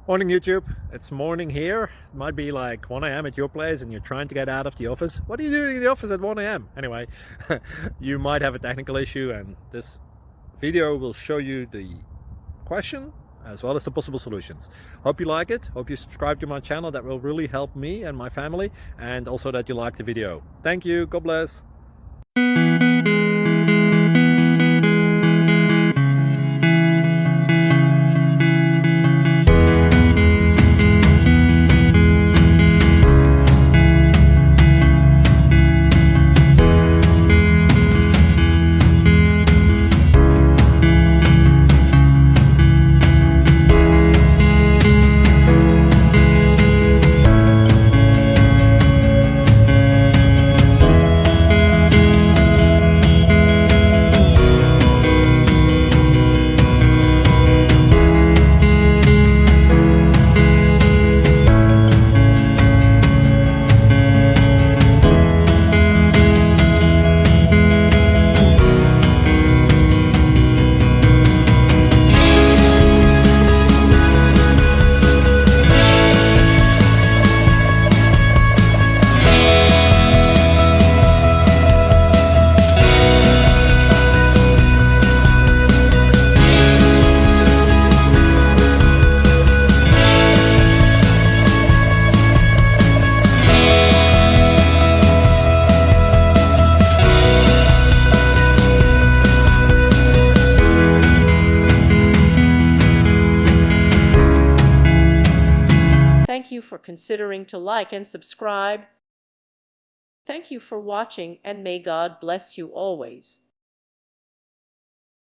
Morning YouTube, it's morning here. It might be like 1 a.m. at your place and you're trying to get out of the office. What are you doing in the office at 1 a.m.? Anyway, you might have a technical issue and this video will show you the question as well as the possible solutions. Hope you like it, hope you subscribe to my channel. That will really help me and my family, and also that you like the video. Thank you, God bless. Thank you for considering to like and subscribe. Thank you for watching, and may God bless you always.